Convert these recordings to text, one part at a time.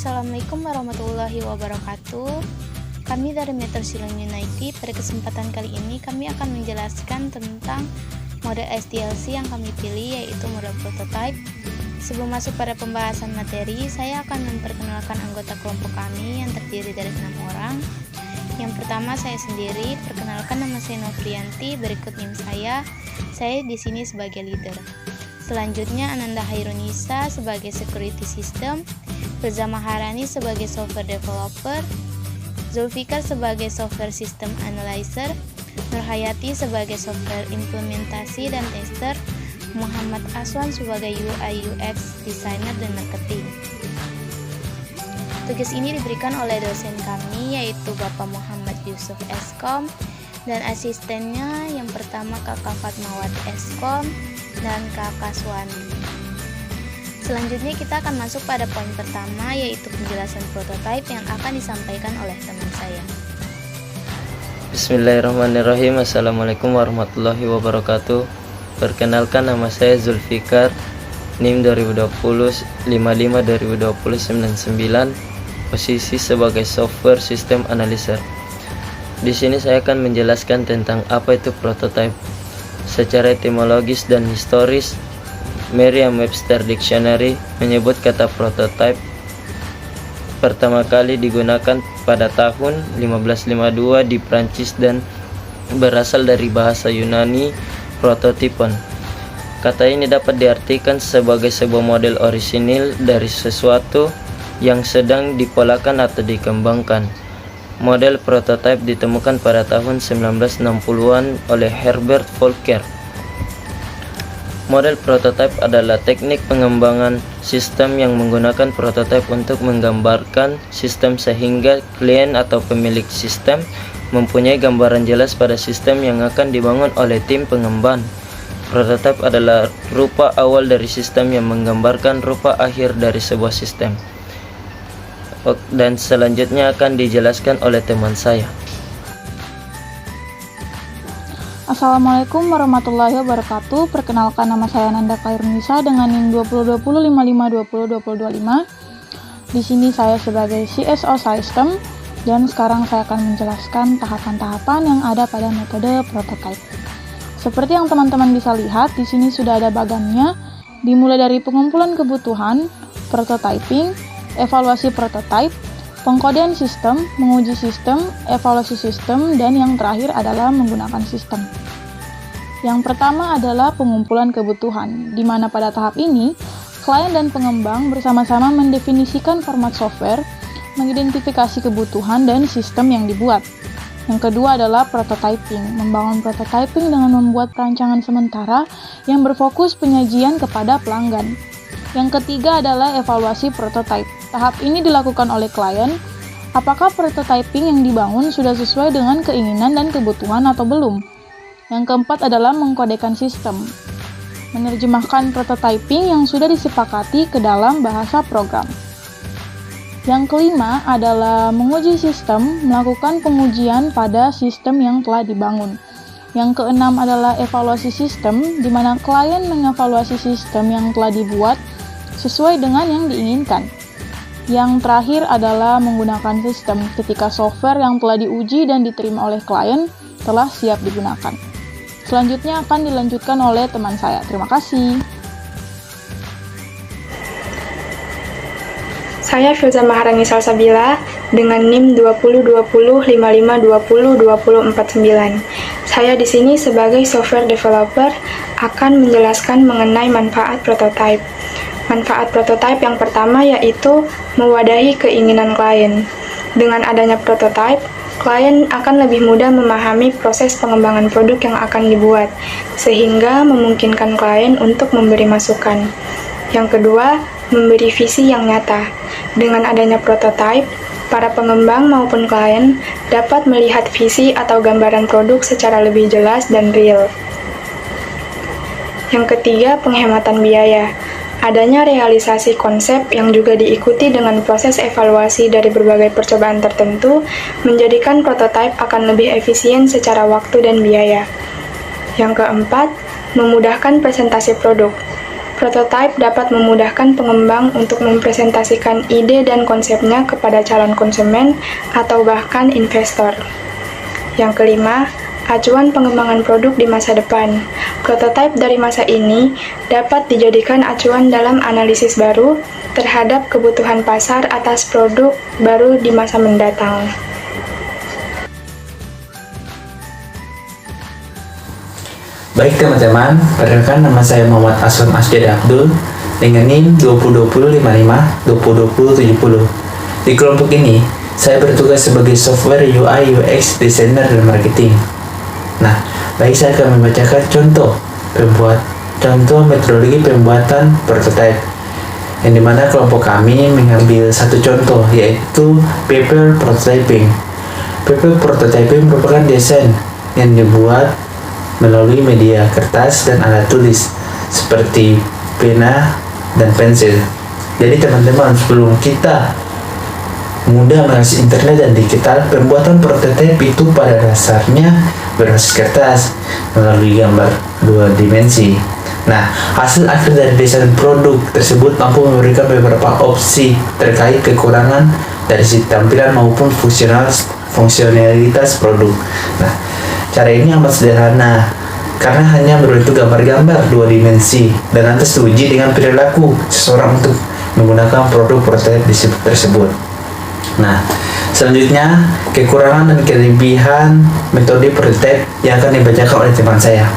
Assalamualaikum warahmatullahi wabarakatuh. Kami dari Metro Silon United. Pada kesempatan kali ini kami akan menjelaskan tentang mode SDLC yang kami pilih, yaitu mode prototype. Sebelum masuk pada pembahasan materi, saya akan memperkenalkan anggota kelompok kami yang terdiri dari 6 orang. Yang pertama, saya sendiri. Perkenalkan, nama saya Novrianti. Berikut NIM saya. Saya di sini sebagai leader. Selanjutnya, Ananda Hairunisa sebagai security system, Reza Maharani sebagai software developer, Zulfikar sebagai software system analyzer, Nurhayati sebagai software implementasi dan tester, Muhammad Aswan sebagai UI UX designer dan marketing. Tugas ini diberikan oleh dosen kami, yaitu Bapak Muhammad Yusuf Eskom, dan asistennya yang pertama Kakak Fatmawati Eskom dan Kakak Swani. Selanjutnya kita akan masuk pada poin pertama, yaitu penjelasan prototype yang akan disampaikan oleh teman saya. Bismillahirrahmanirrahim. Assalamualaikum warahmatullahi wabarakatuh. Perkenalkan, nama saya Zulfikar, NIM 2020 55 2020 99, posisi sebagai software system analyzer. Di sini saya akan menjelaskan tentang apa itu prototype. Secara etimologis dan historis, Merriam-Webster Dictionary menyebut kata prototype pertama kali digunakan pada tahun 1552 di Prancis dan berasal dari bahasa Yunani prototypon. Kata ini dapat diartikan sebagai sebuah model orisinil dari sesuatu yang sedang dipolakan atau dikembangkan. Model prototype ditemukan pada tahun 1960-an oleh Herbert Volcker. Model prototype adalah teknik pengembangan sistem yang menggunakan prototype untuk menggambarkan sistem sehingga klien atau pemilik sistem mempunyai gambaran jelas pada sistem yang akan dibangun oleh tim pengembang. Prototype adalah rupa awal dari sistem yang menggambarkan rupa akhir dari sebuah sistem. Dan selanjutnya akan dijelaskan oleh teman saya. Assalamualaikum warahmatullahi wabarakatuh. Perkenalkan, nama saya Ananda Hairunisa dengan NIM 2020 55 20 2025. Di sini saya sebagai CSO System, dan sekarang saya akan menjelaskan tahapan-tahapan yang ada pada metode prototype. Seperti yang teman-teman bisa lihat, di sini sudah ada bagannya, dimulai dari pengumpulan kebutuhan, prototyping, evaluasi prototype, pengkodean sistem, menguji sistem, evaluasi sistem, dan yang terakhir adalah menggunakan sistem. Yang pertama adalah pengumpulan kebutuhan, di mana pada tahap ini, klien dan pengembang bersama-sama mendefinisikan format software, mengidentifikasi kebutuhan dan sistem yang dibuat. Yang kedua adalah prototyping, membangun prototyping dengan membuat perancangan sementara yang berfokus penyajian kepada pelanggan. Yang ketiga adalah evaluasi prototype. Tahap ini dilakukan oleh klien, apakah prototyping yang dibangun sudah sesuai dengan keinginan dan kebutuhan atau belum. Yang keempat adalah mengkodekan sistem, menerjemahkan prototyping yang sudah disepakati ke dalam bahasa program. Yang kelima adalah menguji sistem, melakukan pengujian pada sistem yang telah dibangun. Yang keenam adalah evaluasi sistem, di mana klien mengevaluasi sistem yang telah dibuat sesuai dengan yang diinginkan. Yang terakhir adalah menggunakan sistem ketika software yang telah diuji dan diterima oleh klien telah siap digunakan. Selanjutnya akan dilanjutkan oleh teman saya. Terima kasih. Saya Filza Maharani Salsabila dengan NIM 2020 55 20 20 49. Saya di sini sebagai software developer akan menjelaskan mengenai manfaat prototype. Manfaat prototype yang pertama yaitu mewadahi keinginan klien. Dengan adanya prototype, klien akan lebih mudah memahami proses pengembangan produk yang akan dibuat, sehingga memungkinkan klien untuk memberi masukan. Yang kedua, memberi visi yang nyata. Dengan adanya prototype, para pengembang maupun klien dapat melihat visi atau gambaran produk secara lebih jelas dan real. Yang ketiga, penghematan biaya. Adanya realisasi konsep yang juga diikuti dengan proses evaluasi dari berbagai percobaan tertentu menjadikan prototipe akan lebih efisien secara waktu dan biaya. Yang keempat, memudahkan presentasi produk. Prototype dapat memudahkan pengembang untuk mempresentasikan ide dan konsepnya kepada calon konsumen atau bahkan investor. Yang kelima, acuan pengembangan produk di masa depan. Prototype dari masa ini dapat dijadikan acuan dalam analisis baru terhadap kebutuhan pasar atas produk baru di masa mendatang. Baik teman-teman, perkenalkan nama saya Muhammad Aslam Asjad Abdul dengan NIM 2020-55-2020-70. Di kelompok ini, saya bertugas sebagai software UI UX designer dan marketing. Nah, baik saya akan membacakan contoh metodologi pembuatan prototype, yang dimana kelompok kami mengambil satu contoh, yaitu paper prototyping. Paper prototyping merupakan desain yang dibuat melalui media kertas dan alat tulis seperti pena dan pensil. Jadi teman-teman, sebelum kita mudah mengakses internet dan digital, pembuatan prototipe itu pada dasarnya berbasis kertas melalui gambar dua dimensi. Nah, hasil akhir dari desain produk tersebut mampu memberikan beberapa opsi terkait kekurangan dari sisi tampilan maupun fungsionalitas produk. Nah, cara ini amat sederhana karena hanya berbentuk gambar-gambar dua dimensi dan lantas diuji dengan perilaku seseorang untuk menggunakan produk prototipe tersebut. Nah, selanjutnya kekurangan dan kelebihan metode prototipe yang akan dibacakan oleh teman saya.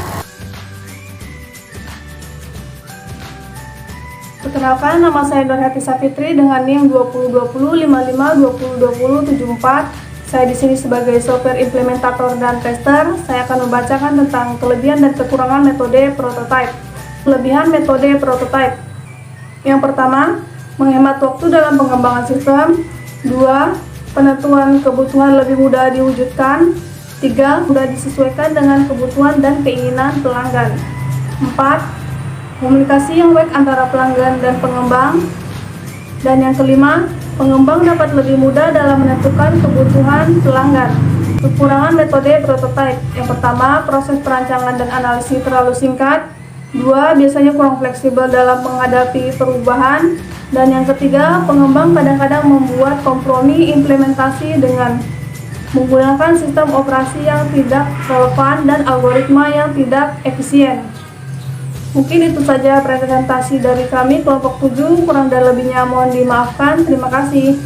Perkenalkan, nama saya Dorhati Safitri dengan NIM 2020-55-2020-74. Saya di sini sebagai software implementator dan tester. Saya akan membacakan tentang kelebihan dan kekurangan metode prototype. Kelebihan metode prototype. Yang pertama, menghemat waktu dalam pengembangan sistem. 2. Penentuan kebutuhan lebih mudah diwujudkan. 3. Mudah disesuaikan dengan kebutuhan dan keinginan pelanggan. 4. Komunikasi yang baik antara pelanggan dan pengembang. Dan yang kelima, pengembang dapat lebih mudah dalam menentukan kebutuhan pelanggan. Kekurangan metode prototype. Yang pertama, proses perancangan dan analisis terlalu singkat. 2. Biasanya kurang fleksibel dalam menghadapi perubahan. Dan yang ketiga, pengembang kadang-kadang membuat kompromi implementasi dengan menggunakan sistem operasi yang tidak relevan dan algoritma yang tidak efisien. Mungkin itu saja presentasi dari kami kelompok 7, kurang dan lebihnya mohon dimaafkan. Terima kasih.